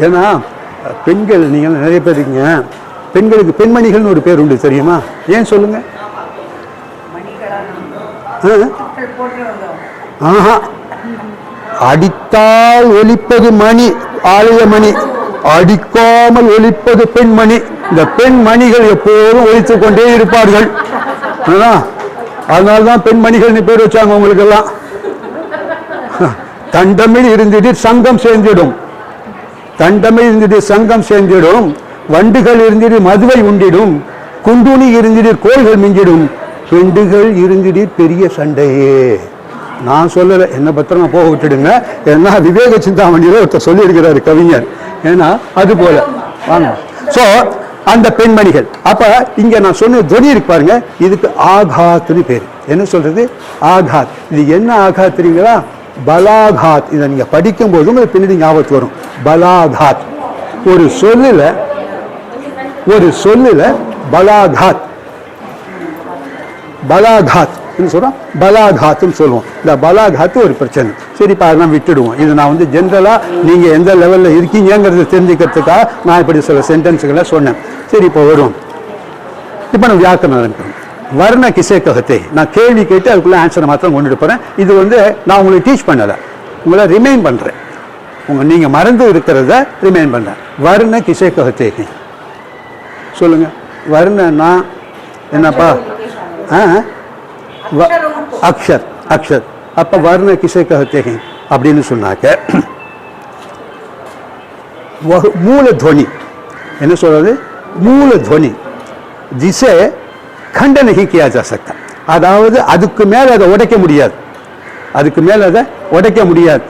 ஏன்னா பெண்கள் நீங்கள் நிறைய பேர் இருக்கீங்க, பெண்களுக்கு பெண்மணிகள்னு ஒரு பேர் உண்டு தெரியுமா? ஏன் சொல்லுங்க? ஆஹா, அடித்தால் ஒலிப்பது மணி, ஆலய மணி, அடிக்காமல் ஒலிப்பது பெண்மணி. இந்த பெண்மணிகள் எப்போதும் ஒலித்துக் கொண்டே இருப்பார்கள். அதனால்தான் பெண்மணிகள் பேர் வச்சாங்க உங்களுக்கு எல்லாம். தண்டமிழ் இருந்துட்டு சங்கம் சேர்ந்திடும், தண்டமிழ் இருந்துட்டு சங்கம் சேர்ந்திடும், வண்டுகள் இருந்துட்டு மதுவை உண்டிடும், குண்டுணி இருந்துட்டு கோள்கள் மிஞ்சிடும், பெண்டுகள் இருந்துட்டு பெரிய சண்டையே. நான் சொல்லலை, என்ன பத்திரமா போக விட்டுடுங்க. ஏன்னா விவேக சிந்தாமணியில் ஒருத்தர் சொல்லியிருக்கிறாரு கவிஞர். ஏன்னா அது போல வாங்க. ஸோ அந்த பெண்மணிகள். அப்ப இங்க நான் சொன்ன துணி இருக்கு பாருங்க, இதுக்கு ஆகாத்னு பேரு. என்ன சொல்றது? ஆகாத். இது என்ன ஆகாத் தெரியுங்களா? பலாகாத். இதை நீங்க படிக்கும் போது உங்களுக்கு பின்னாடி ஞாபகத்து வரும். பலாகாத். ஒரு சொல்லுல பலாகாத், பலாகாத் சொல்றோம், பலாகாத்னு சொல்லுவோம். இந்த பலாகாத்து ஒரு பிரச்சனை. சரி, இப்போ அதெல்லாம் விட்டுடுவோம். இது நான் வந்து ஜென்ரலா நீங்க எந்த லெவல்ல இருக்கீங்கிறத தெரிஞ்சுக்கிறதுக்காக நான் இப்படி சில சென்டென்ஸுகளை சொன்னேன். சரி, இப்போ வருவோம். இப்போ நம்ம வியாக்கரணம் ஆரம்பிக்கணும். வர்ண கிசே கஹத்தே. நான் கேள்வி கேட்டு அதுக்குள்ள ஆன்சரை மாத்திரம் கொண்டுட்டு போறேன். இது வந்து நான் உங்களுக்கு டீச் பண்ணலை, உங்களை ரிமைண்ட் பண்றேன். நீங்க மறந்து இருக்கிறத ரிமைண்ட் பண்றேன். வர்ண கிசே கஹத்தே சொல்லுங்க. வர்ணன்னா என்னப்பா? அக்ஷர். அக்ஷர். அப்ப வர்ண கிசே கஹத்தே அப்படின்னு சொன்னாக்க மூலத்வனி. என்ன சொல்றது? மூலத்வனி ஜிசே खंड नहीं किया जा सकता. அதாவது அதுக்கு மேல அதை உடைக்க முடியாது, அதுக்கு மேல அதை உடைக்க முடியாது,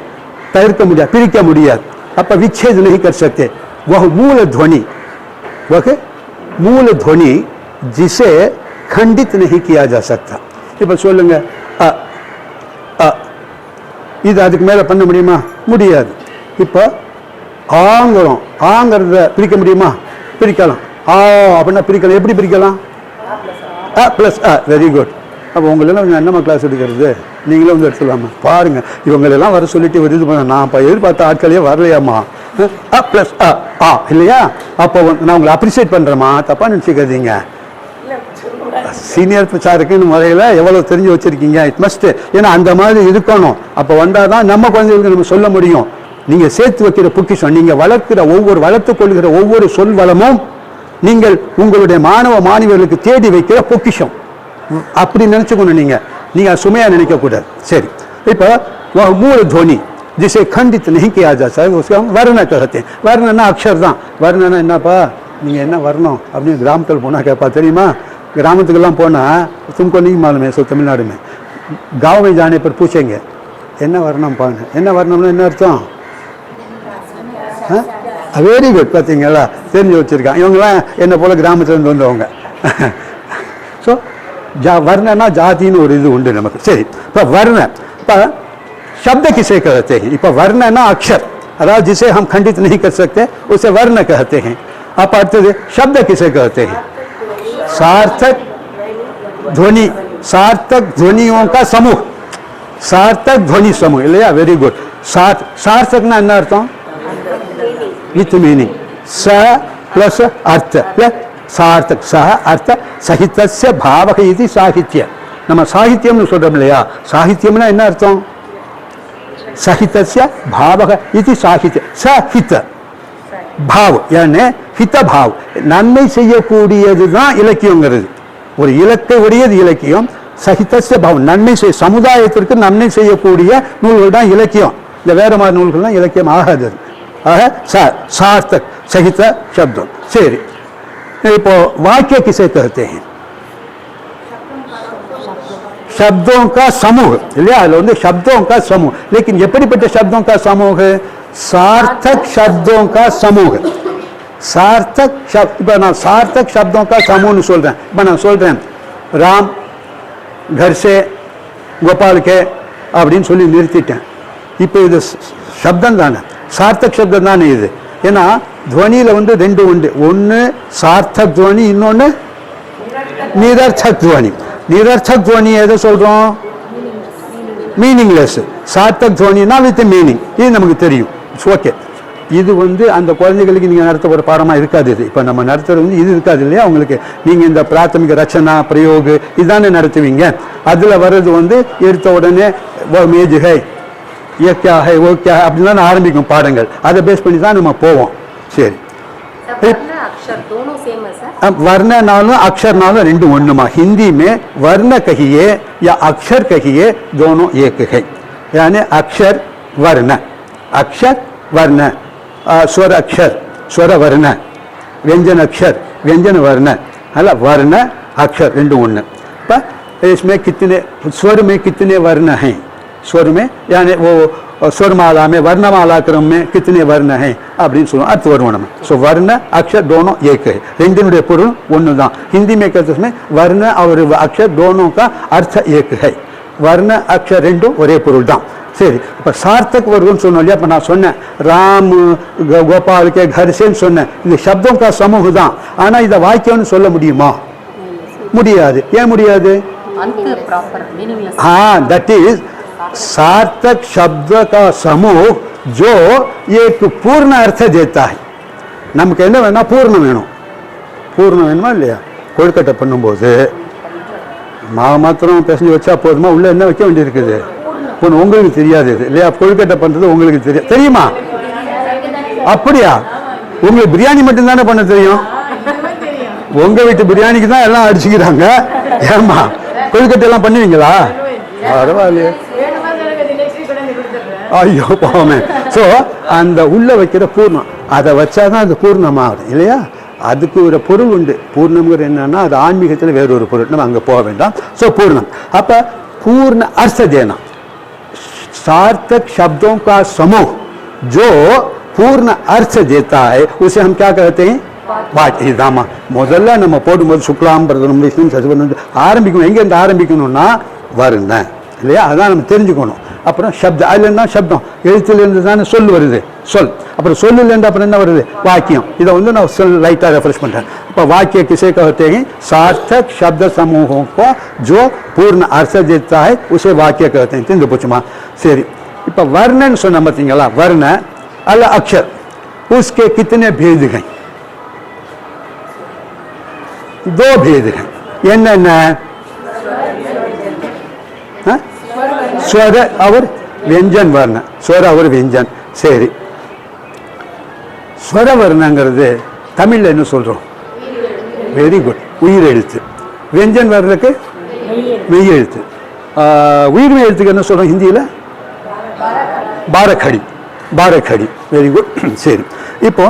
தவிர்க்க முடியாது, பிரிக்க முடியாது. அப்ப विच्छेद नहीं कर सकते. वह मूल ध्वनि, वह मूल ध्वनि जिसे खंडित नहीं किया जा सकता. இப்ப சொல்லுங்க, இது அதுக்கு மேல பண்ண முடியுமா? முடியாது. இப்ப ஆங்கிறோம், ஆங்கிறத பிரிக்க முடியுமா? பிரிக்கலாம். ஆ அப்படின்னா பிரிக்கலாம். எப்படி பிரிக்கலாம்? Plus very good. அப்போ உங்களெல்லாம் என்னம்மா கிளாஸ் எடுக்கிறது? நீங்களும் வந்து எடுத்துலாமா? பாருங்க, இவங்களெல்லாம் வர சொல்லிட்டு ஒரு இது பண்ண, நான் இப்போ எதிர்பார்த்த ஆட்களையே வரலையாம்மா. பிளஸ் இல்லையா? அப்போ நான் உங்களை அப்ரிஷியேட் பண்ணுறேம்மா, தப்பாக நினச்சிக்காதீங்க. சீனியர் சாருக்குன்னு முறையில் எவ்வளோ தெரிஞ்சு வச்சுருக்கீங்க. It must. ஏன்னா அந்த மாதிரி இருக்கணும். அப்போ வந்தால் தான் நம்ம குழந்தைகளுக்கு நம்ம சொல்ல முடியும். நீங்கள் சேர்த்து வைக்கிற பொக்கிஷம், நீங்கள் வளர்த்துக் கொள்கிற ஒவ்வொரு சொல் வளமும் நீங்கள் உங்களுடைய மாணவ மாணவர்களுக்கு தேடி வைக்கிற பொக்கிஷம். அப்படி நினைச்சுக்கணும். நீங்க சுமையா நினைக்க கூடாது. சரி, இப்போ மூல துவனி जिसे खंडित नहीं किया जा सकता उसको हम वर्ण कहते हैं. वर्णना अक्षर தான். वर्णना என்னப்பா? நீங்க என்ன வர்ணம் அப்படின்னு கிராமத்தில் போனா கேட்பா தெரியுமா? கிராமத்துக்கெல்லாம் போனா तुमको नहीं मालूम है, सो तमिलनाडु में गाँव में जाने पर पूछेंगे என்ன வர்ணம் பாருங்க. என்ன வர்ணம்னா என்ன அர்த்தம்? Very good. பார்த்தீங்களா, தெரிஞ்சு வச்சிருக்காங்க. இவங்கெல்லாம் என்ன போல கிராமத்துலேருந்து வந்தவங்க. ஸோ வர்ணனா ஜாதின்னு ஒரு இது உண்டு நமக்கு. சரி, இப்போ வர்ண. இப்போ शब्द किसे कहते हैं? இப்போ வர்ணனா அக்ஷர், அதாவது जिसे हम खंडित नहीं कर सकते उसे वर्ण कहते हैं. अब அடுத்தது शब्द किसे कहते हैं? सार्थक ध्वनि, सार्थक ध्वनियों का समूह, सार्थक ध्वनि समूह இல்லையா? Very good. सार्थकना என்ன அர்த்தம்? With meaning. स प्लस अर्थ प्लस सार्थक. सह अर्थ सहितस्य भावः इति साहित्य. நம்ம சாகித்யம்னு சொல்றோம் இல்லையா? சாகித்யம்னா என்ன அர்த்தம்? சஹிதஸ்ய பாவக இது சாகித்ய. சஹித பாவ் யானே ஹித பாவ், நன்மை செய்யக்கூடியது தான் இலக்கியங்கிறது. ஒரு இலக்கை உடையது இலக்கியம். சஹிதஸ்ய பாவ், நன்மை செய்ய, சமுதாயத்திற்கு நன்மை செய்யக்கூடிய நூல்கள் தான் இலக்கியம். இந்த வேற மாதிரி நூல்கள் தான் இலக்கியம் ஆகாது. ஆக सार्थक सहित शब्द. சரி, இப்போ वाक्य किसे कहते हैं? शब्दों का समूह இல்லையா? அதுல வந்து शब्दों का समूह. लेकिन எப்படிப்பட்ட शब्दों का समूह? सार्थक शब्दों का समूह. सार्थक शब्द. இப்போ நான் सार्थक शब्दों का समूहன்னு சொல்றேன். இப்போ நான் சொல்றேன் राम घर से गोपाल के அப்படின்னு சொல்லி நிறுத்திட்டேன். இப்போ இது சப்தம் தானே, சார்த்தக் சப்தம் தானே இது. ஏன்னா துவனியில வந்து ரெண்டு உண்டு. ஒன்று சார்த்தக் துவனி, இன்னொன்று நிரர்த்தக் துவனி. நிரர்த்தக் துவனி எதை சொல்றோம்? மீனிங்லெஸ். சார்த்தக் துவனினா வித் மீனிங். இது நமக்கு தெரியும். ஓகே. இது வந்து அந்த குழந்தைகளுக்கு நீங்கள் நடத்த ஒரு பாடமாக இருக்காது. இது இப்போ நம்ம நடத்துறது வந்து இது இருக்காது இல்லையா உங்களுக்கு. நீங்கள் இந்த பிராத்தமிக ரச்சனா பிரயோகு இதுதானே நடத்துவீங்க. அதில் வர்றது வந்து எடுத்த உடனே மேஜுகை இயக்கியாக ஓக்கியாக அப்படின்னு தான் ஆரம்பிக்கும் பாடங்கள். அதை பேஸ் பண்ணி தான் நம்ம போவோம். சரி, वर्ण अक्षर नालों रेंडु ओन्नुमा. हिंदी में वर्ण कहिए या अक्षर कहिए, दोनों एक है. यानी अक्षर वर्ण, अक्षर वर्ण, स्वर अक्षर स्वर वर्ण, व्यंजन अक्षर व्यंजन वर्ण, है वर्ण अक्षर रेंडु ओन्नु. इसमें कितने स्वर में कितने वर्ण हैं, स्वर में यानी वो स्वरमाला में वर्णमाला क्रम में कितने वर्ण हैं அப்படின்னு சொல்லுவோம். अर्थ वर्ण में. सो वर्ण अक्षर दोनों एक है. ரெண்டினுடைய பொருள் ஒன்று தான். हिंदी में कहते हैं वर्ण और अक्षर दोनों का अर्थ एक है. वर्ण अक्षर ரெண்டும் ஒரே பொருள் தான். சரி, இப்போ சார்த்தக் वर्गன்னு சொன்னோம் இல்லையா. இப்போ நான் சொன்னேன் ராம் கோபால் கே घर से சொன்னேன். இது शब्दों का समूह தான். ஆனால் இதை வாக்கியம்னு சொல்ல முடியுமா? முடியாது. ஏன் முடியாது? हाँ, दैट इज सार्थक शब्द का समूह जो एक पूर्ण अर्थ देता है. நமக்கு என்ன வேணும்? பூர்ணம் வேணும். பூர்ணம் வேணுமா இல்லையா? கொழுக்கட்டை பண்ணும்போது மாவு மாத்திரம் பிசைஞ்சு வச்சா போதுமா? உள்ள என்ன வைக்க வேண்டியிருக்குது? உங்களுக்கு தெரியாது இல்லையா? கொழுக்கட்டை பண்ணுறது உங்களுக்கு தெரியுமா? அப்படியா? உங்களுக்கு பிரியாணி மட்டும்தானே பண்ண தெரியும். உங்க வீட்டு பிரியாணிக்கு தான் எல்லாம் அடிச்சுக்கிறாங்க. ஏமா கொழுக்கட்டை எல்லாம் பண்ணுவீங்களா? பரவாயில்லையே. ஐயோ பாவமே. ஸோ அந்த உள்ள வைக்கிற பூர்ணம் அதை வச்சாதான் அது பூர்ணமாகும் இல்லையா? அதுக்கு ஒரு பொருள் உண்டு. பூர்ணம்ங்கிற என்னன்னா அது ஆன்மீகத்தில் வேறொரு பொருள், நம்ம அங்கே போக வேண்டாம். ஸோ பூர்ணம். அப்போ पूर्ण अर्थ देना. सार्थक शब्दों का समूह जो पूर्ण अर्थ देता है उसे हम क्या कहते हैं? வாக்கியம். இதுதாம்மா முதல்ல நம்ம போடும்போது சுக்லாம் பிரதனம் விஷ்ணு சசிவர்ணம் ஆரம்பிக்கணும். எங்கேருந்து ஆரம்பிக்கணும்னா வர்ண இல்லையா? அதான் நம்ம தெரிஞ்சுக்கணும். அப்புறம் சப்த, அதுலேருந்து தான் சப்தம், எழுத்துலேருந்து தானே சொல் வருது. சொல் அப்புறம் சொல்லுலேருந்து அப்புறம் என்ன வருது? வாக்கியம். இதை வந்து நான் சொல் லைட்டாக ரெஃப்ரெஷ் பண்ணுறேன். இப்போ வாக்கிய किसे कहते हैं? सार्थक शब्द समूहों को जो पूर्ण अर्थ देता है उसे वाक्य कहते हैं. தெரிந்து போச்சுமா? சரி, இப்போ வர்ணன்னு சொன்ன பார்த்தீங்களா? வர்ண அல்ல अक्षर, उसके कितने भेद हैं? दो भेद हैं. என்னென்ன? स्वर और व्यंजन वर्ण. स्वर और व्यंजन. சரி, ஸ்வர வர்ணங்கிறது தமிழில் என்ன சொல்கிறோம்? வெரி குட், உயிர் எழுத்து. व्यंजन வர்றதுக்கு மெய் எழுத்து. உயிர்மெய் எழுத்துக்கு என்ன சொல்கிறோம் ஹிந்தியில்? பாரखड़ी. பாரखड़ी. Very good. சரி, இப்போ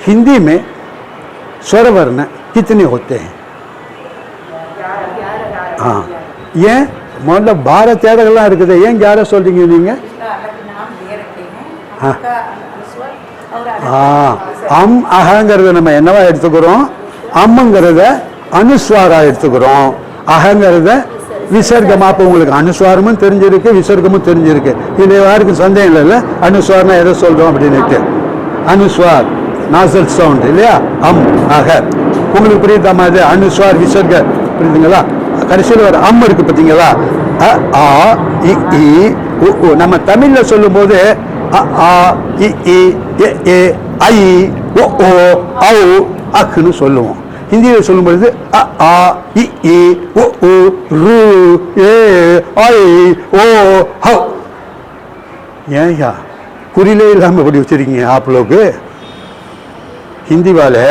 हिंदी में स्वर वर्ण कितने होते हैं? हाँ, ஏன் முதல்ல பார தேடகள்லாம் இருக்குது, ஏன் 11 சொல்றீங்க நீங்க? அம் அகங்கிறத நம்ம என்னவா எடுத்துக்கிறோம்? அம்முங்கிறத அனுஸ்வாரா எடுத்துக்கிறோம். அகங்கிறத விசர்க்கமா. அப்போ உங்களுக்கு அனுஸ்வாரமும் தெரிஞ்சிருக்கு, விசர்க்கமும் தெரிஞ்சிருக்கு. இது யாருக்கும் சந்தேகம் இல்லைல்ல? அனுஸ்வாரம்னா எதை சொல்றோம் அப்படின்னுட்டு. அனுஸ்வார் நாசல் சவுண்ட் இல்லையா? அம் அக. உங்களுக்கு புரியுதா மாதிரி? அனுஸ்வார் விசர்க புரியுதுங்களா? கடைசியில் ஒரு அம் இருக்கு பார்த்தீங்களா? அ ஆ இ இ உ உ. நம்ம தமிழ்ல சொல்லும் போது அ ஆ இ இ எ ஏ ஐ ஓ ஓ ஔ அக்னு சொல்லுவோம். ஹிந்தியில் சொல்லும் பொழுது அ ஆ இ இ உ உ ரு ஏ ஐ ஓ ஹ. ஏன்யா குறிலே இல்லாமல் எப்படி வச்சிருக்கீங்க आप लोग? हिंदी वाले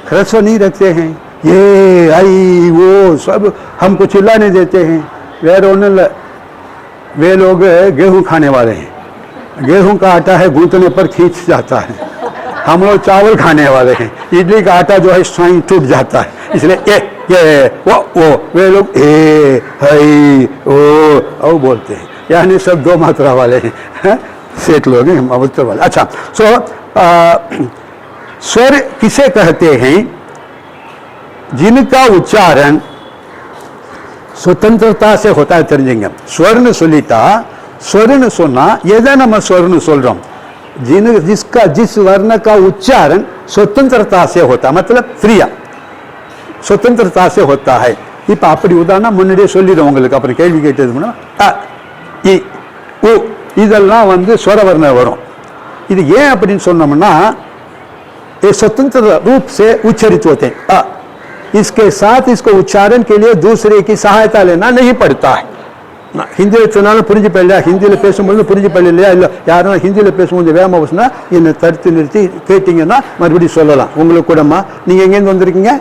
ह्रस्व नहीं रखते हैं. ये आई वो सब हमको चिल्लाने देते हैं. वे लोग गेहूं खाने वाले हैं. गेहूं का आटा है गूंथने पर खींच जाता है. हम लोग चावल खाने वाले हैं. इडली का आटा जो है स्वयं टूट जाता है. इसलिए ये वो वे लोग ए हई ओ बोलते हैं. यानी सब दो मात्रा वाले हैं. सेठ लोग हैं, हम अवतर वाले. अच्छा, सो स्वर किसे कहते हैं? जिनका उच्चारण स्वतंत्रता से होता है. தெரிஞ்சுங்க. ஸ்வர்னு சொல்லிட்டா, ஸ்வர்னு சொன்னா எதை நம்ம ஸ்வர்னு சொல்றோம்? जिसका जिस वर्ण का उच्चारण स्वतंत्रता से होता, मतलब फ्रीया स्वतंत्रता से होता है. இப்போ அப்படி உதாரணம் முன்னாடியே சொல்லிடுவோம் உங்களுக்கு. அப்புறம் கேள்வி கேட்டது அ இ உ இதெல்லாம் வந்து ஸ்வரவர்ண வரும். இது ஏன் அப்படின்னு சொன்னோம்னா स्वतंत्र रूप से उच्चरित होते हैं. इसके साथ इसको उच्चारण के लिए दूसरे की सहायता लेना नहीं पड़ता है. ஹிந்தியில் சொன்னாலும் புரிஞ்சுப்ப இல்லையா, ஹிந்தியில் பேசும்போது புரிஞ்சுப்பல இல்லையா, இல்லை யாரும் ஹிந்தியில் பேசும்போது வேகமாக பேசுனா என்னை தடுத்து நிறுத்தி கேட்டிங்கன்னா மறுபடியும் சொல்லலாம். உங்களுக்கு கூடமா நீங்கள் எங்கேருந்து வந்திருக்கீங்க?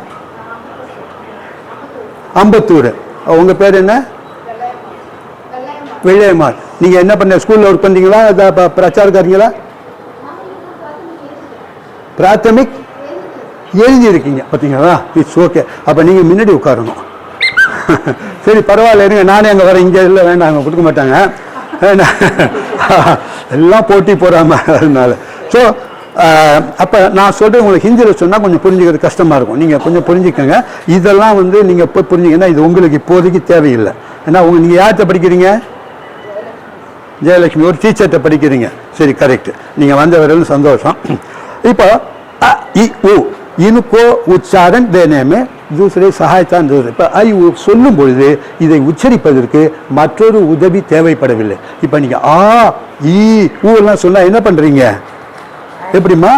அம்பத்தூர். உங்கள் பேர் என்ன? வெள்ளையம்மாள். நீங்கள் என்ன பண்ண ஸ்கூலில் ஒர்க் பண்ணீங்களா, பிரச்சாரக்காரீங்களா? பிராத்தமிக் எழுதியிருக்கீங்க பார்த்தீங்களா? It's okay. அப்போ நீங்கள் முன்னாடி உட்காரணும். சரி பரவாயில்ல இருங்க, நானே அங்கே வரேன். இங்கே இல்லை வேண்டாம், அங்கே கொடுக்க மாட்டாங்க, எல்லாம் போட்டி போடாம அதனால. ஸோ அப்போ நான் சொல்கிறேன், உங்களுக்கு ஹிந்தியில் சொன்னால் கொஞ்சம் புரிஞ்சுக்கிறது கஷ்டமாக இருக்கும். நீங்கள் கொஞ்சம் புரிஞ்சுக்கோங்க. இதெல்லாம் வந்து நீங்கள் இப்போ புரிஞ்சுங்கன்னா இது உங்களுக்கு இப்போதைக்கு தேவையில்லை. ஏன்னா நீங்கள் யார்கிட்ட படிக்கிறீங்க? ஜெயலட்சுமி ஒரு டீச்சர்கிட்ட படிக்கிறீங்க. சரி கரெக்ட், நீங்கள் வந்த வரையிலும் சந்தோஷம். இப்போ इनको उच्चारण देने में दूसरे सहायता. இப்போ ஐ சொல்லும் பொழுது இதை உச்சரிப்பதற்கு மற்றொரு உதவி தேவைப்படவில்லை. இப்போ நீங்க ஆ ஈ ஊ சொன்னா என்ன பண்றீங்க? எப்படிமா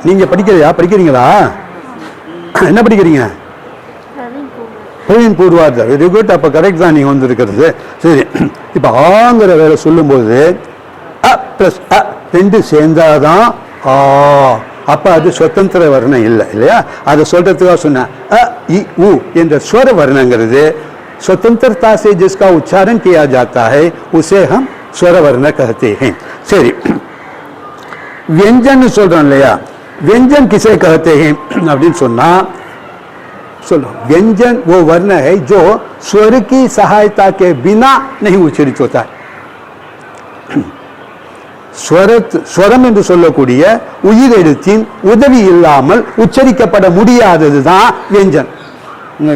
நீங்க படிக்கிறீங்களா? என்ன படிக்கிறீங்க? பிரவீன் பூர்வார்த்தா. Very good. அப்போ கரெக்ட் தான் நீங்கள் வந்திருக்கிறது. சரி, இப்போ ஆங்கிற வேலை சொல்லும்போது அ பிளஸ் அ ரெண்டு சேர்ந்தாதான் ஆ. அப்போ அது சுதந்திர வர்ணம் இல்லை இல்லையா? அதை சொல்றதுக்காக சொன்னேன். அ இ உ என்ற ஸ்வர வர்ணங்கிறது स्वतंत्रता से जिसका उच्चारण किया जाता है उसे हम स्वर वर्ण कहते हैं. சரி, व्यंजन சொல்றோம் இல்லையா? व्यंजन किसे कहते हैं அப்படின்னு சொன்னா चलो, व्यंजन वो वर्ण है जो स्वर की सहायता के बिना नहीं उच्चरित होता है. ஸ்வரம் என்று சொல்லக்கூடிய உயிரெழுத்தின் உதவி இல்லாமல் உச்சரிக்கப்பட முடியாததுதான் व्यंजन.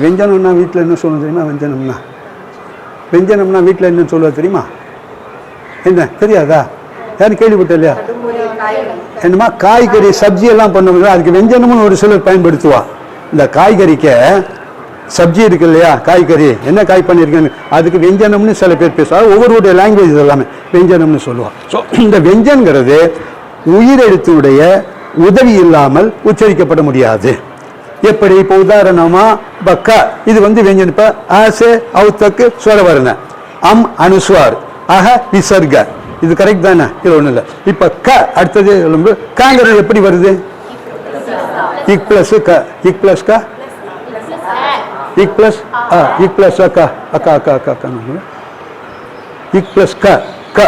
व्यंजनம்னா வீட்டில் என்ன சொல்ல தெரியுமா? व्यंजनம்னா வீட்டில் என்ன சொல்ல தெரியுமா? என்ன தெரியாதா? யாரும் கேள்விப்பட்ட இல்லையா? என்னமா காய்கறி சப்ஜி எல்லாம் பண்ணுவோம், அதுக்கு व्यंजनம்னு ஒரு சிலர் பயன்படுத்துவா. இந்த காய்கறிக்கு சப்ஜி இருக்கு இல்லையா, காய்கறி என்ன காய் பண்ணியிருக்கேன்னு அதுக்கு व्यंजनம்னு சில பேர் பேசுவாங்க. ஒவ்வொருடைய லாங்குவேஜ் எல்லாமே व्यंजनம்னு சொல்லுவாங்க. ஸோ இந்த व्यंजनங்கிறது உயிரெழுத்துடைய உதவி இல்லாமல் உச்சரிக்கப்பட முடியாது. எப்படி? இப்போ உதாரணமா க இது வந்து व्यंजन. இப்போ ஆசே அவுத்தக்கு ஸ்வரவர்ண, அம் அனுஸ்வார், ஆக விசர்க. இது கரெக்ட் தானே? இது ஒன்றும் இல்லை. இப்போ க அடுத்தது காங்கிறது எப்படி வருது? இக் பிளஸ் க, இக் பிளஸ் க, இக் பிளஸ் இக் பிளஸ் அக்கா அக்கா அக்கா அக்கா அக்கா இக் பிளஸ் க க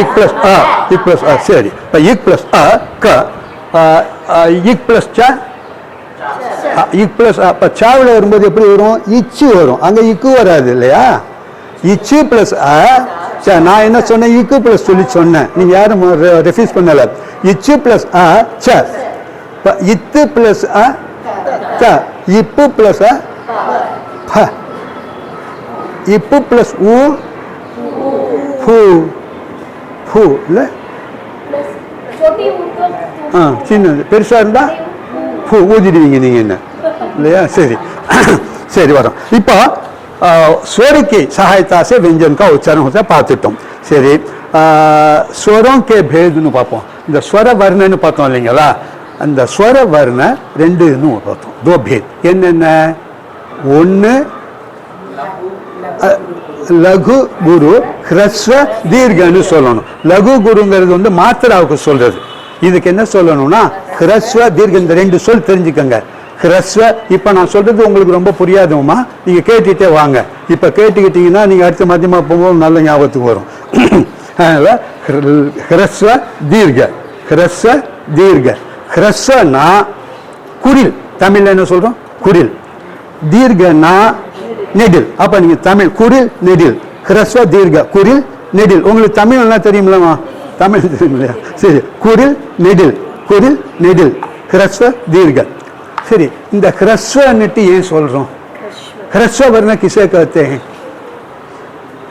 இக் பிளஸ் இக் பிளஸ் சரி. இப்போ இக் பிளஸ் க இக் பிளஸ் ச இக் பிளஸ். இப்போ சாவில் வரும்போது எப்படி வரும்? இச்சு வரும், அங்கே இக்கு வராது இல்லையா? இச்சு பிளஸ் நான் என்ன சொன்னேன்? இக்கு பிளஸ் சொல்லி சொன்னேன், நீங்க யாரும் ரெஃப்யூஸ் பண்ணல. இச்சு பிளஸ் ச, இத்து பிளஸ் த, இப்பு பிளஸ் ப, இப்பு பிளஸ் உ ஃபு ஃபு இல்லை சின்னது. பெருசா இருந்தா ஃபு ஊதிடுவீங்க நீங்க என்ன இல்லையா? சரி சரி வரோம். இப்போ स्वर की सहायता से व्यंजन का उच्चारण होता है பார்த்துட்டோம். சரி, ஸ்வரம் கே பேதுன்னு பார்ப்போம். இந்த ஸ்வர வர்ணன்னு பார்த்தோம் இல்லைங்களா? அந்த ஸ்வர வர்ண ரெண்டுன்னு பார்த்தோம். தோ பேத் என்னென்ன? ஒன்று லகு குரு ஹ்ரஸ்வ தீர்கன்னு சொல்லணும். லகு குருங்கிறது வந்து மாத்திராவுக்கு சொல்றது. இதுக்கு என்ன சொல்லணும்னா ஹ்ரஸ்வ தீர்க்க. இந்த ரெண்டு சொல் தெரிஞ்சுக்கங்க. ஹ்ரஸ்வ இப்போ நான் சொல்றது உங்களுக்கு ரொம்ப புரியாதுமா, நீங்க கேட்டுட்டே வாங்க. இப்போ கேட்டுக்கிட்டீங்கன்னா நீங்க அடுத்த மத்தியமா போகும்போது நல்ல ஞாபகத்துக்கு வரும். அதனால ஹ்ரஸ்வ தீர்க்க, ஹ்ரஸ்வ தீர்க்க. ஹ்ரஸ்வனா குரில், தமிழ்ல என்ன சொல்றோம்? குரில். தீர்க்கனா நெடில். அப்ப நீங்க தமிழ் குரில் நெடில், ஹ்ரஸ்வ தீர்க்க, குரில் நெடில். உங்களுக்கு தமிழ் எல்லாம் தெரியுமில்லமா? தமிழ் தெரியும் இல்லையா? சரி, குரில் நெடில், குரில் நெடில், ஹ்ரஸ்வ தீர்க்க. சரி, இந்த ஹ்ரஸ்வன்னுட்டு ஏன் சொல்றோம்? ஹ்ரஸ்வ वर्ण किसे कहते हैं?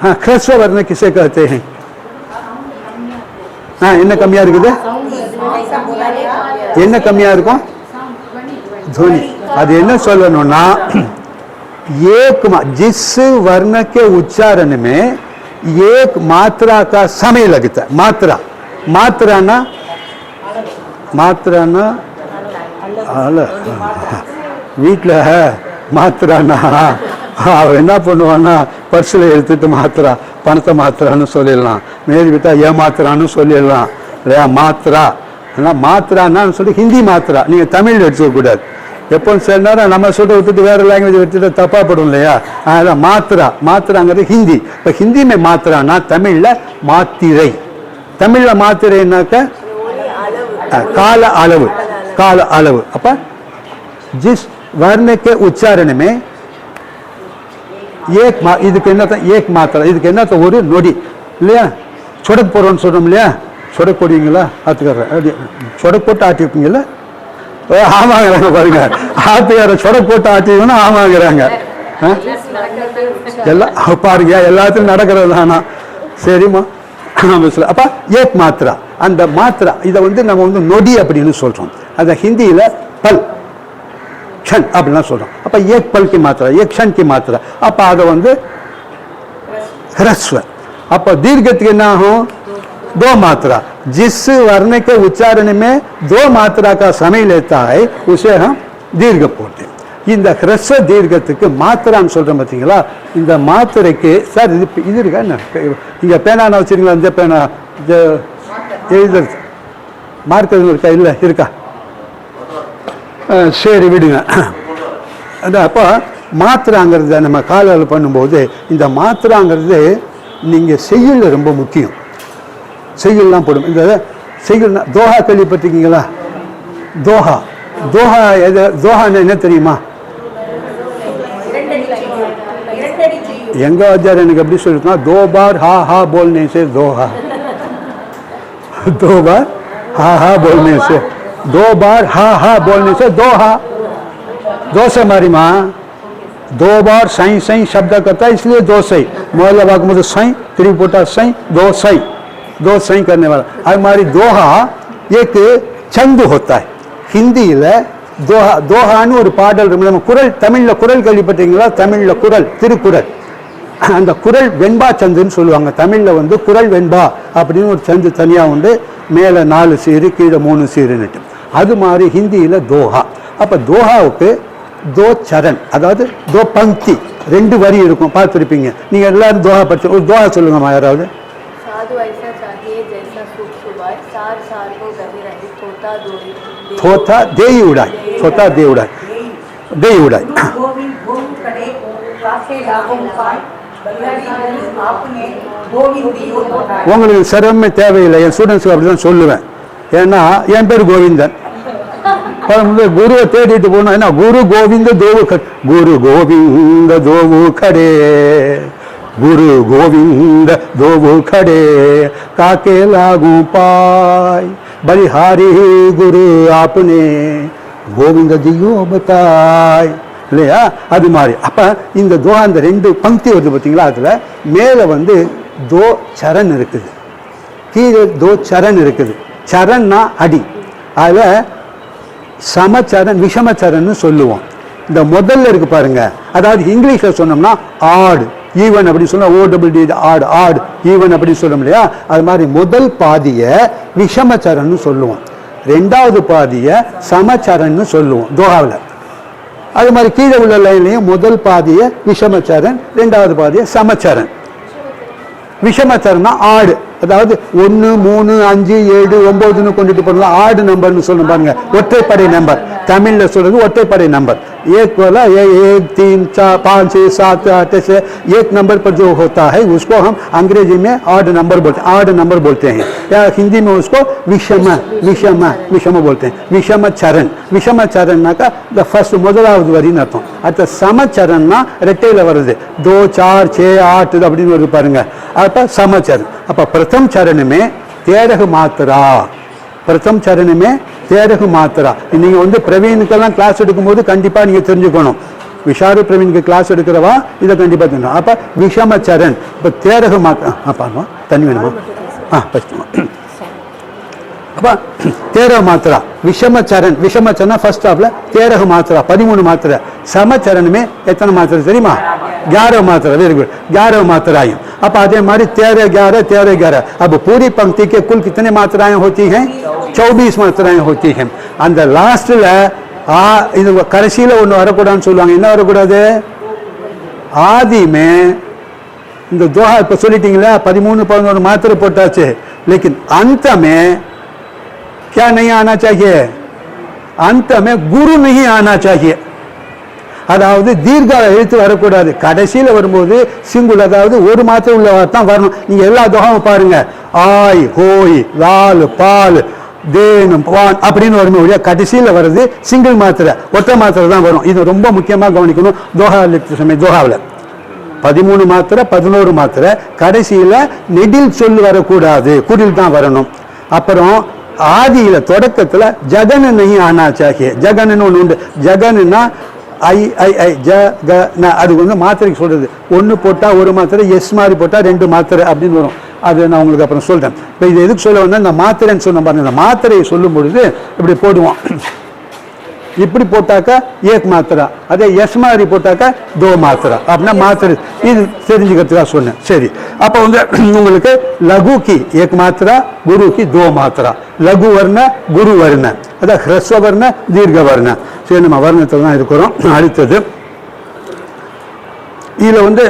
हाँ, ஹ்ரஸ்வ वर्ण किसे कहते हैं? என்ன கம்மியா இருக்குது? என்ன கம்மியா இருக்கும்? ध्वनि. அது என்ன சொல்லணும்னா एक जिस वर्ण के उच्चारण में एक मात्रा का समय लगता है। मात्रा मात्राना मात्राना வீட்டில் மாத்திரானா அவன் என்ன பண்ணுவான்னா பர்ஸில் எடுத்துட்டு மாத்திரா பணத்தை மாத்திரான்னு சொல்லிடலாம், மேரி விட்டா ஏமாத்திரான்னு சொல்லிடலாம் இல்லையா. மாத்திரா ஆனால் மாத்திரான்னு சொல்லி ஹிந்தி மாத்திரா நீங்கள் தமிழில் எடுத்துக்கக்கூடாது. எப்போ சில நேரம் நம்ம சொல்ல விட்டுட்டு வேறு லாங்குவேஜ் எடுத்துட்டு தப்பாக படும் இல்லையா. அதான் மாத்திரா மாத்திராங்கிறது ஹிந்தி. இப்போ ஹிந்திமே மாத்திரானா தமிழில் மாத்திரை. தமிழில் மாத்திரைனாக்க काल अलव काल अलव अब जिस वर्ण के उच्चारण में एक मात्रा इतना ஒரு நொடி இல்லையா. சொடக்கு போடுறோன்னு சொல்கிறோம் இல்லையா. சொடக்கு போடுவீங்களா ஆத்துக்கார சொடக்கு போட்டு ஆட்டிப்பீங்களா. ஆமாங்கிறாங்க பாருங்க, ஆத்துக்கார சொடக்கு போட்டு ஆட்டிங்கன்னா ஆமாங்கிறாங்க. எல்லாம் பாருங்க எல்லாத்துக்கும் நடக்கிறது தானா. சரிம்மா அப்ப ஏக் மாத்திரா அந்த மாத்திரா இதை நம்ம நொடி அப்படின்னு சொல்றோம். அந்த ஹிந்தியில பல் க்ஷன் அப்படிலாம் சொல்றோம். அப்ப ஏக் பல் की मात्रा एक क्षण की मात्रा அப்ப அதை ह्रस्व. அப்ப दीर्घத்துக்கு என்ன ஆகும் दो मात्रा. जिस वर्ण के उच्चारण में दो मात्रा का समय लेता है उसे हम दीर्घ बोलते हैं. இந்த ஹ்ரஸ்வ தீர்க்கத்துக்கு மாத்திரான்னு சொல்றோம் பார்த்தீங்களா. இந்த மாத்திரைக்கு சார் இது இருக்கா என்ன இங்க பேனா வச்சிருக்கீங்களா. இந்த பேனா எழுதுறது மார்க்கர் இருக்கா இல்லை இருக்கா. சரி விடுங்க. அப்போ மாத்திராங்கிறத நம்ம காலையில் பண்ணும்போது இந்த மாத்திராங்கிறது நீங்கள் செய்யுள்ள ரொம்ப முக்கியம். செய்யுள்லாம் போடும். இந்த செய்யுள்னா தோஹா கேள்விப்பட்டிருக்கீங்களா. தோஹா தோஹா தோஹான்னு என்ன தெரியுமா. எங்க வாத்தியார் எனக்கு எப்படி சொல்லிருக்கா दो बार हा हा बोलने से दोहा. दो बार हा हा बोलने से दो बार हा हा बोलने से दोहा. दो से मारी माँ दो बार सही सही शब्द करता है इसलिए दो सही मोहल्ला भाग में सही त्रिपुटा सही दो सही करने वाला. हमारी दोहा एक छंद होता है. हिंदीல दोहा दोहाன்னு ஒரு பாடல் நம்ம குறள் தமிழ்ல குறள் கேள்விப்பட்டீங்களா. தமிழ்ல குறள் திருக்குறள் அந்த குறள் வெண்பா சந்துன்னு சொல்லுவாங்க. தமிழ்ல குறள் வெண்பா அப்படின்னு ஒரு சந்து தனியா உண்டு. மேல 4 சீரு கீழே 3 சீருன்னுட்டு. அது மாதிரி ஹிந்தியில தோஹா. அப்ப தோஹாவுக்கு दो चरण அதாவது दो पंक्ति 2 வரி இருக்கும் பார்த்துருப்பீங்க. நீங்க எல்லாரும் தோஹா படிச்சு ஒரு தோஹா சொல்லுங்கம்மா யாராவது. थोथा देई उड़ाई थोथा दे उड़ाई देई उड़ाई. உங்களுக்கு சிரமமே தேவையில்லை. என் ஸ்டூடெண்ட்ஸுக்கு அப்படிதான் சொல்லுவேன். ஏன்னா என் பேர் கோவிந்தன். குருவை தேடிட்டு போனோம். என்ன குரு கோவிந்த தோவு குரு கோவிந்த தோவு கடே गुरु गोविंद दो खड़े काके लागू पाय बलिहारी गुरु आपने गोविंद दियो बताय இல்லையா. அது மாதிரி அப்போ இந்த தோ அந்த 2 பங்க்தி வருது பார்த்தீங்களா. அதில் மேலே தோ சரண் இருக்குது, கீழே தோ சரண் இருக்குது. சரண்னா அடி. அதில் சமச்சரண் விஷமச்சரன்னு சொல்லுவோம். இந்த முதல்ல இருக்கு பாருங்க, அதாவது இங்கிலீஷில் சொன்னோம்னா ஆடு ஈவன் அப்படின்னு சொன்னா OWD ஆடு ஆடு ஈவன் அப்படின்னு சொல்லும் இல்லையா. அது மாதிரி முதல் பாதியை விஷமச்சரன்னு சொல்லுவோம், 2வது பாதியை சமச்சரன்னு சொல்லுவோம் தோஹாவில். அது மாதிரி கீழே உள்ள லைன்லையும் முதல் பாதியை விஷமச்சரன், 2வது பாதியை சமச்சரன். விஷமச்சரன்னா ஆடு, அதாவது 1 3 5 7 9ன்னு கொண்டுட்டு போனோம். ஆடு நம்பர்னு சொல்லணும் பாருங்க, ஒற்றைப்படை நம்பர். தமிழ்ல சொல்றது ஒற்றைப்படை நம்பர். एक बोला ये 1 3 4 5 6 7 8 से एक नंबर पर जो होता है उसको हम अंग्रेजी में ऑड नंबर बोलते हैं, ऑड नंबर बोलते हैं, या हिंदी में उसको विषम विषम विषम बोलते हैं. विषम चरण, विषम चरण का द फर्स्ट முதலாவது வரின்னு அர்த்தம். அடுத்த சமச்சரன்னா ரெட்டையில வருது, 2 4 6 8 அப்படின்னு வருது பாருங்க. அப்ப சமச்சரன். அப்ப प्रथम चरण में तेरह मात्रा, प्रथम चरण में तेरह मात्रा. நீங்க பிரவீனுக்கெல்லாம் கிளாஸ் எடுக்கும்போது கண்டிப்பா நீங்க தெரிஞ்சுக்கணும். விஷாரு பிரவீனுக்கு கிளாஸ் எடுக்கிறவா இதை கண்டிப்பா தெரியும். அப்ப விஷமச்சரன் இப்ப தேரக மாத்திரா. பாருமா தண்ணி வேணுமா? பச்சுமா. அப்ப தேரக மாத்திரா விஷமச்சரன். விஷமச்சரன் ஃபர்ஸ்ட் ஆஃப்ல தேரக மாத்திரா 13 மாத்திரை. சமச்சரனுமே எத்தனை மாத்திரை தெரியுமா? 11 மாத்திரை. Very good, 11 மாத்திராயும். अब आधे हमारी 13, अब पूरी पंक्ति के कुल कितने मात्राएं होती हैं? 24 मात्राएं होती हैं. அந்த லாஸ்ட்ல இது கடைசியில ஒன்று வரக்கூடாதுன்னு சொல்லுவாங்க. என்ன வரக்கூடாது? आदि में இந்த दोहा இப்போ சொல்லிட்டீங்களா 13-11 मात्रा போட்டாச்சு. लेकिन अंत में क्या नहीं आना चाहिए? अंत में गुरु नहीं आना चाहिए. அதாவது தீர்க்க எழுத்து வரக்கூடாது. கடைசியில் வரும்போது சிங்குல், அதாவது ஒரு மாத்திரை உள்ள தான் வரணும். நீங்க எல்லா துகாவும் பாருங்க, ஆய் ஹோய் லால் பால் தேனும் பான் அப்படின்னு வரும்போது கடைசியில் வருது சிங்கிள் மாத்திரை, ஒற்றை மாத்திரை தான் வரும். இது ரொம்ப முக்கியமாக கவனிக்கணும். தோஹாவில் 13 மாத்திரை 11 மாத்திரை, கடைசியில் நெடில் சொல் வரக்கூடாது, குடில் தான் வரணும். அப்புறம் ஆதியில தொடக்கத்தில் ஜகன் நெய் ஆனா சாகிய, ஜகன்னு ஒன்று உண்டு. ஜகன்னா ஐ ஐ ஐ ஜ க ந, அது வந்து மாத்திரைக்கு சொல்றது. ஒன்று போட்டால் ஒரு மாத்திரை, எஸ் மாதிரி போட்டால் 2 மாத்திரை அப்படின்னு வரும். அது நான் உங்களுக்கு அப்புறம் சொல்றேன். இப்போ இது எதுக்கு சொல்ல வந்தால், இந்த மாத்திரைன்னு சொன்ன பாருங்க, இந்த மாத்திரையை சொல்லும் பொழுது இப்படி போடுவோம். இப்படி போட்டாக்கா ஏக் மாத்திரா, அதே எஸ் மாதிரி போட்டாக்கா 2 மாத்திரா அப்படின்னா மாத்திரை. இது தெரிஞ்சுக்கிறதுக்காக சொன்னேன். சரி, அப்போ வந்து உங்களுக்கு லகு கி ஏக் மாத்திரா, குரு கி 2 மாத்திரா. லகு வர்ண குரு வர்ண, அதான் ஹ்ரஸ்வ வர்ண தீர்க்க வர்ண. சரி, நம்ம வர்ணத்தில் தான் இருக்கிறோம். அடுத்தது இதில் வந்து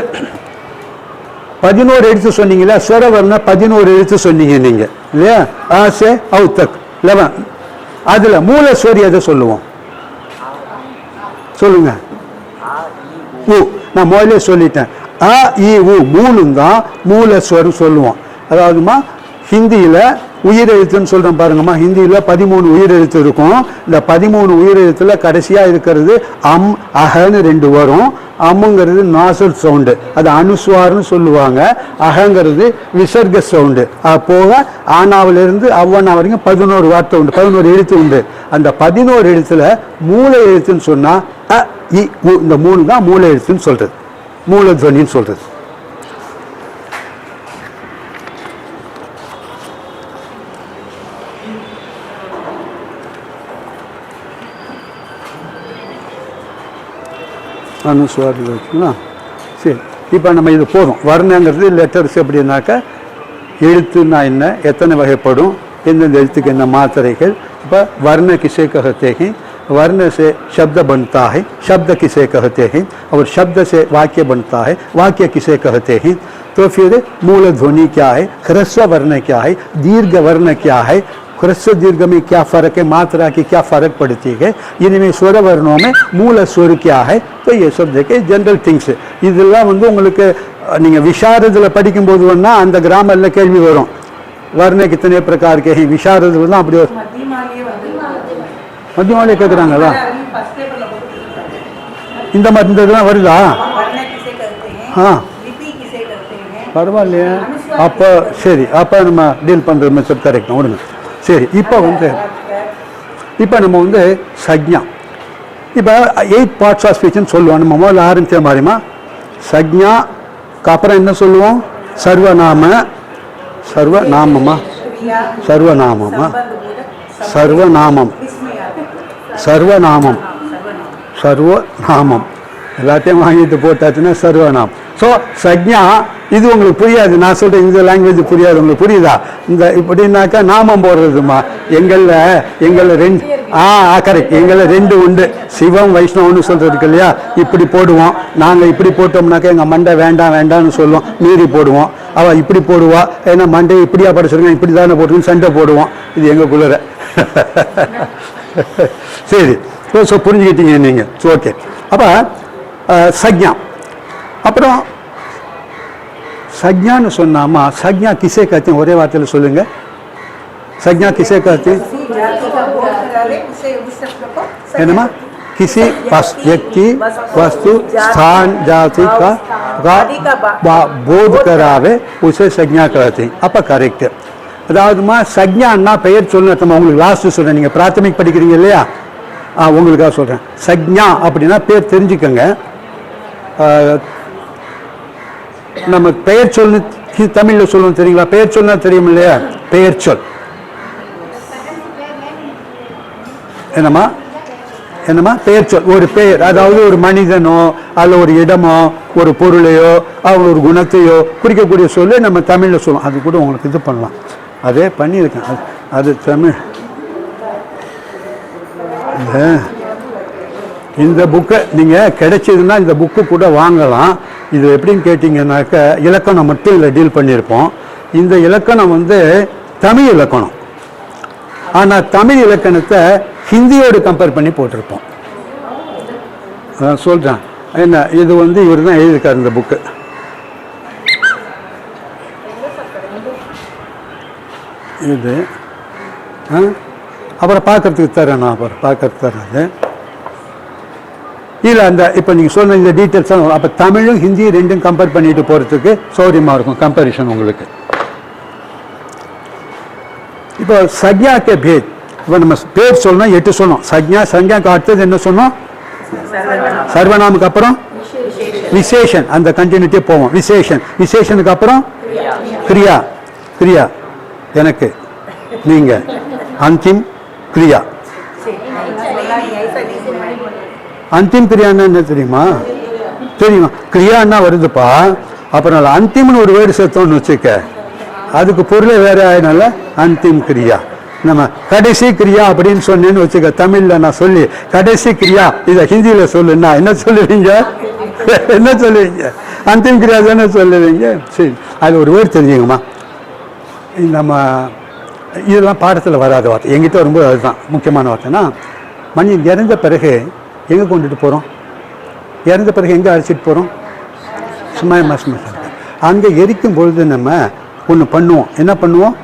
11 எழுத்து சொன்னீங்களா, ஸ்வரவர்ண 11 எழுத்து சொன்னீங்க நீங்க இல்லையா? ஆசே அவுத்தக் 11. அதுல மூலஸ்வரி எதை சொல்லுவோம்? சொல்லுங்க. ஊ. நான் முதல்ல சொல்லிட்டேன். அ இ உ மூணும் தான் மூலஸ்வரம் சொல்லுவோம். அதாவதுமா ஹிந்தியில உயிரெழுத்துன்னு சொல்றேன் பாருங்கம்மா. ஹிந்தியில 13 உயிரெழுத்து இருக்கும். இந்த 13 உயிரெழுத்துல கடைசியா இருக்கிறது அம் அஹன்னு 2 வரும். அம்முங்கிறது நாசல் சவுண்டு, அது அனுஸ்வார்னு சொல்லுவாங்க. அகங்கிறது விசர்க சவுண்டு. போக ஆனாவிலிருந்து அவ்வண்ணா வரைக்கும் 11 வார்த்தை உண்டு, 11 எழுத்து உண்டு. அந்த 11 எழுத்துல மூல எழுத்துன்னு சொன்னா அ இ உ, இந்த 3 தான் மூல எழுத்துன்னு சொல்றது, மூலத்வனின்னு சொல்றது. அனுஸ்வாரி வச்சுங்களா? சரி, இப்போ நம்ம இது போதும். வர்ணங்கிறது லெட்டர்ஸ் எப்படின்னாக்கா, எழுத்துன்னா என்ன, எத்தனை வகைப்படும், எந்தெந்த எழுத்துக்கு என்ன மாத்திரைகள். இப்போ வர்ண किसे कहते हैं, वर्ण से शब्द बनता है, शब्द किसे कहते हैं, और शब्द से वाक्य बनता है, वाक्य किसे कहते हैं. तो फिर मूल ध्वनि क्या है, ह्रस्व वर्ण क्या है, दीर्घ वर्ण क्या है, ह्रस्व दीर्घ में क्या फर्क है, मात्रा की क्या फर्क पड़ती है, इनमें स्वर वर्णों में मूल स्वर क्या है. तो ये सब देखे जनरल थिंग्स. இதெல்லாம் வந்து உங்களுக்கு நீங்கள் விஷாரதில் படிக்கும்போது வேணா அந்த கிராமரில் கேள்வி வரும். வர்ண கித்தனை பிரகார் கே விஷாரதில் தான் அப்படி வரும். மத்தியமாலே கேட்குறாங்களா? இந்த மாதிரி இந்த இதெல்லாம் வருதா? ஆ, பரவாயில்லையா? அப்போ சரி, அப்போ நம்ம டீல் பண்ணுற மெத்தட் கரெக்ட் விடுங்க. சரி, இப்போ நம்ம வந்து சக்ஞா, இப்போ 8 பார்ட்ஸ் ஆஃப் ஸ்பீச்னு சொல்லுவோம். நம்ம முதல்ல ஆரம்பித்த மாதிரிமா சக்ஞாக்கு அப்புறம் என்ன சொல்லுவோம்? சர்வநாமமா, சர்வநாமம், சர்வநாமம் எல்லாத்தையும் வாங்கிட்டு போட்டாச்சுன்னா சர்வநாமம். ஸோ சக்ஞா இது உங்களுக்கு புரியாது. நான் சொல்கிறேன், இந்த லாங்குவேஜ் புரியாது. உங்களுக்கு புரியுதா? இந்த இப்படின்னாக்கா நாமம் போடுறதுமா. எங்களில் 2 கரெக்ட், எங்களில் 2 உண்டு. சிவம் வைஷ்ணவன்னு சொல்கிறதுக்கு இல்லையா? இப்படி போடுவோம். நாங்கள் இப்படி போட்டோம்னாக்கா எங்கள் மண்டை வேண்டாம்னு சொல்லுவோம், மீறி போடுவோம். அவள் இப்படி போடுவா, ஏன்னா மண்டை இப்படியா படிச்சிருக்கேன், இப்படி தானே போட்டுருக்கேன்னு சண்டை போடுவோம். இது எங்களுக்குள்ள. சரி, ஸோ புரிஞ்சுக்கிட்டீங்க நீங்கள். ஓகே, அப்போ சக்ஞா. அப்புறம் சக்ஞான்னு சொன்னாமா, சக்ஞா கிசே कहते हैं, ஒரே வார்த்தையில் சொல்லுங்க. सज्ञा किसे कहते हैं? என்னமா? किसी व्यक्ति वस्तु स्थान जाति का बोध करावे उसे सज्ञा कहते हैं. அப்ப கரெக்ட். அதாவதுமா சக்ஞான்னா பெயர் சொல்லணும். உங்களுக்கு லாஸ்ட் சொல்றேன், நீங்க பிராத்தமிக் படிக்கிறீங்க இல்லையா? உங்களுக்காக சொல்றேன். சக்ஞா அப்படின்னா பேர் தெரிஞ்சுக்கங்க. நம்ம பெயர் சொல்லு தமிழ்ல சொல்லணும், தெரியுங்களா? பெயர் சொன்னா தெரியும் இல்லையா? பெயர் சொல் என்னமா? என்னம்மா பெயர் சொல், ஒரு பெயர், அதாவது ஒரு மனிதனோ அல்ல ஒரு இடமோ ஒரு பொருளையோ அவங்க ஒரு குணத்தையோ குறிக்கக்கூடிய சொல்லு நம்ம தமிழில் சொல்லுவோம். அது கூட உங்களுக்கு இது பண்ணலாம், அதே பண்ணியிருக்கேன். அது தமிழ். இந்த புக்கை நீங்கள் கிடைச்சதுன்னா இந்த புக்கு கூட வாங்கலாம். இது எப்படின்னு கேட்டிங்கன்னாக்க இலக்கணம் மட்டும் இதில் டீல் பண்ணியிருப்போம். இந்த இலக்கணம் வந்து தமிழ் இலக்கணம், ஆனால் தமிழ் இலக்கணத்தை ஹிந்தியோடு கம்பேர் பண்ணி போட்டிருப்போம். சொல்கிறேன் என்ன, இது வந்து இவர் தான் எழுதியிருக்கார் இந்த புக்கு. இது அப்புறம் பார்க்கறதுக்கு தரேன், நான் அப்புறம் பார்க்கறதுக்கு தரேன். இல்லை அந்த இப்போ நீங்கள் சொன்ன இந்த டீட்டெயில்ஸ் அப்போ தமிழும் ஹிந்தி ரெண்டும் கம்பேர் பண்ணிட்டு போகிறதுக்கு சௌரியமாக இருக்கும் கம்பேரிஷன் உங்களுக்கு. இப்போ சக்யா கே பேத், இப்போ நம்ம பேர் சொல்லணும் 8 சொல்லணும். சக்யாக்கு அடுத்தது என்ன சொன்னோம்? சர்வநாமுக்கு அப்புறம் விசேஷன், அந்த கண்டினியூட்டியே போவோம். விசேஷனுக்கு அப்புறம் கிரியா, கிரியா எனக்கு நீங்க, அந்திம் கிரியா. அந்திம் கிரியான்னா என்ன தெரியுமா? தெரியுமா? கிரியான்னா வருதுப்பா. அப்புறம் அந்திம்னு ஒரு வேர்டு சேர்த்தோன்னு வச்சுக்க, அதுக்கு பொருளே வேற ஆயினால அந்திம் கிரியா. நம்ம கடைசி கிரியா அப்படின்னு சொன்னேன்னு வச்சுக்க, தமிழ்ல நான் சொல்லி கடைசி கிரியா இதை ஹிந்தியில சொல்லுன்னா என்ன சொல்லுவீங்க? என்ன சொல்லுவீங்க? அந்திம் கிரியா தானே சொல்லுவீங்க. சரி, அது ஒரு வேர்டு தெரிஞ்சுங்கம்மா. நம்ம இதெல்லாம் பாடத்தில் வராத வார்த்தை, எங்கிட்ட வரும்போது அதுதான் முக்கியமான வார்த்தைன்னா, மனிதன் இறந்த பிறகு எங்கே கொண்டுட்டு போகிறோம்? இறந்த பிறகு எங்கே அழைச்சிட்டு போகிறோம்? சும்மா அங்கே எரிக்கும் பொழுது நம்ம ஒன்று பண்ணுவோம். என்ன பண்ணுவோம்?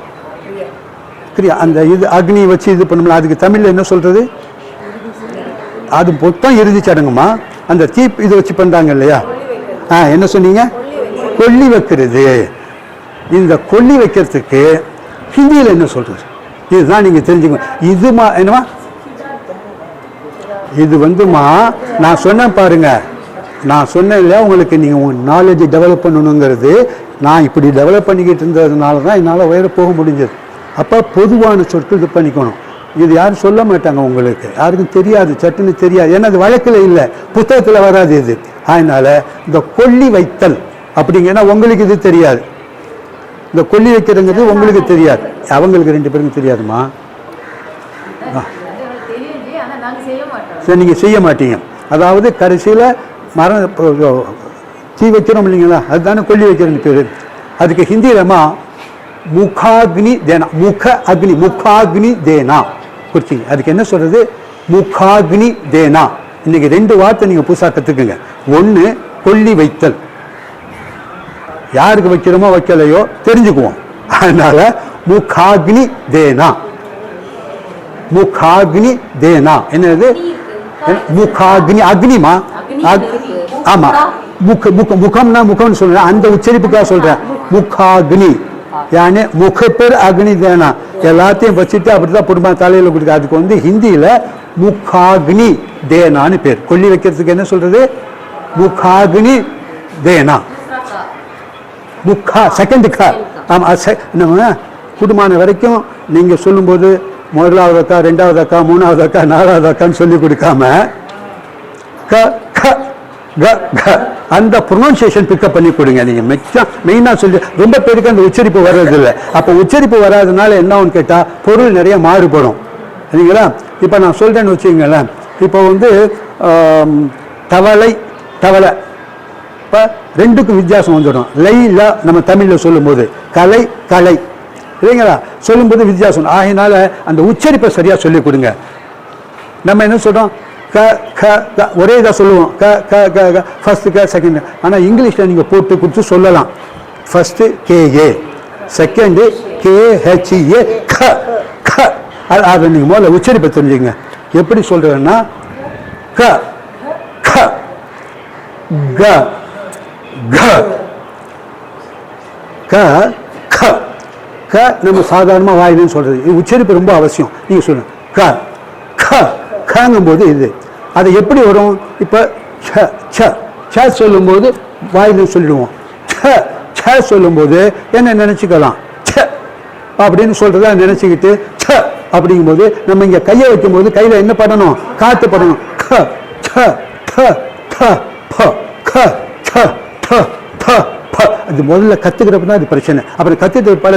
கிரியா. அந்த இது அக்னி வச்சு இது பண்ணோம்ல, அதுக்கு தமிழில் என்ன சொல்கிறது? அது மொத்தம் இறுதி சடங்குமா. அந்த தீப் இதை வச்சு பண்ணுறாங்க இல்லையா? என்ன சொன்னீங்க? கொல்லி வைக்கிறது. இந்த கொல்லி வைக்கிறதுக்கு ஹிந்தியில் என்ன சொல்கிறது? இதுதான் நீங்கள் தெரிஞ்சுக்கணும். இதுமா என்னமா இது வந்துமா நான் சொன்னேன் பாருங்க, நான் சொன்னேன் இல்லையா உங்களுக்கு, நீங்கள் உங்கள் நாலேஜ் டெவலப் பண்ணணுங்கிறது. நான் இப்படி டெவலப் பண்ணிக்கிட்டு இருந்ததுனால தான் என்னால் உயர போக முடிஞ்சது. அப்போ பொதுவான சொற்கள் இது பண்ணிக்கணும். இது யாரும் சொல்ல மாட்டாங்க, உங்களுக்கு யாருக்கும் தெரியாது, சட்டுன்னு தெரியாது. ஏன்னா அது வழக்கில் இல்லை, புத்தகத்தில் வராது இது. அதனால் இந்த கொல்லி வைத்தல் அப்படிங்கன்னா உங்களுக்கு இது தெரியாது. இந்த கொல்லி வைக்கிறதுங்கிறது உங்களுக்கு தெரியாது, அவங்களுக்கு 2 பேருக்கும் தெரியாதுமா. சரி, நீங்கள் செய்ய மாட்டீங்க. அதாவது கடைசியில் தீ வைக்கிறோம் இல்லைங்களா, அதுதானே கொல்லி வைக்கிறேன்னு பேர். அதுக்கு ஹிந்தியிலமா முகாக்னி தேனா, முக அக்னி, முகாக்னி தேனா குறிச்சிங்க. அதுக்கு என்ன சொல்கிறது? முகாக்னி தேனா. இன்னைக்கு 2 வார்த்தை நீங்கள் புதுசாக கற்றுக்குங்க. ஒன்று கொல்லி வைத்தல், யாருக்கு வைக்கிறோமோ வைக்கலையோ தெரிஞ்சுக்குவோம். அதனால முகாக்னி தேனா, முகாக்னி தேனா. என்னது? முகாக்னி, அக்னிமா. ஆமா, முகம்னா முகம்னு சொல்றேன், அந்த உச்சரிப்புக்காக சொல்றேன். முகாக்னி யானே முக பேர் அக்னி தேனா. எல்லாத்தையும் வச்சுட்டு அப்படிதான் குடும்ப தலையில கொடுக்க. அதுக்கு வந்து ஹிந்தியில முகாக்னி தேனான்னு பேர். கொல்லி வைக்கிறதுக்கு என்ன சொல்றது? முகாக்னி தேனா. முக்கா செகண்ட் கா. ஆமா, நம்ம குடும்பமான வரைக்கும் நீங்க சொல்லும்போது 1வது அக்கா, 2வது அக்கா, 3வது அக்கா, 4வது அக்கான்னு சொல்லி கொடுக்காம க க க க அந்த ப்ரொனன்சியேஷன் பிக்கப் பண்ணி கொடுங்க. நீங்கள் மெயினாக சொல்லி ரொம்ப பேருக்கு அந்த உச்சரிப்பு வர்றதில்லை. அப்போ உச்சரிப்பு வராதனால என்ன ஆகுன்னு கேட்டால் பொருள் நிறைய மாறுபடும் இல்லைங்களா? இப்போ நான் சொல்கிறேன்னு வச்சுக்கங்களேன், இப்போ வந்து தவளை தவளை, இப்போ 2க்கும் வித்தியாசம் வந்துடும். லைல நம்ம தமிழில் சொல்லும்போது கலை கலை இல்லைங்களா, சொல்லும்போது வித்தியாசம். ஆகினால அந்த உச்சரிப்பை சரியாக சொல்லிக் கொடுங்க. நம்ம என்ன சொல்கிறோம்? க க க ஒரே இதாக சொல்லுவோம். க க க க ஃபஸ்ட்டு க செகண்ட். ஆனால் இங்கிலீஷில் நீங்கள் போட்டு கொடுத்து சொல்லலாம். ஃபஸ்ட்டு கேஏ, செகண்டு கேஹெச்ஏ, க க. அதை நீங்கள் முதல்ல உச்சரிப்பை தெரிஞ்சுங்க. எப்படி சொல்கிறேன்னா க க க க க க க. நம்ம சாதாரணமாக வாயிலுன்னு சொல்கிறது, இது உச்சரிப்பு ரொம்ப அவசியம். நீங்கள் சொல்லுங்கள் க க கங்கும்போது இது அது எப்படி வரும்? இப்போ ச ச ச சொல்லும்போது வாயிலும் சொல்லிடுவோம். ச ச சொல்லும்போது என்ன நினச்சிக்கலாம்? ச அப்படின்னு சொல்றதா நினைச்சுக்கிட்டு ச அப்படிங்கும்போது நம்ம இங்க கையை வைக்கும்போது கையில என்ன பண்ணணும்? காத்து படணும். க ச த த ப க ச த த ப. அது முதல்ல கத்துக்கிறப்ப தான் அது பிரச்சனை. அப்புறம் கத்துட்டு பல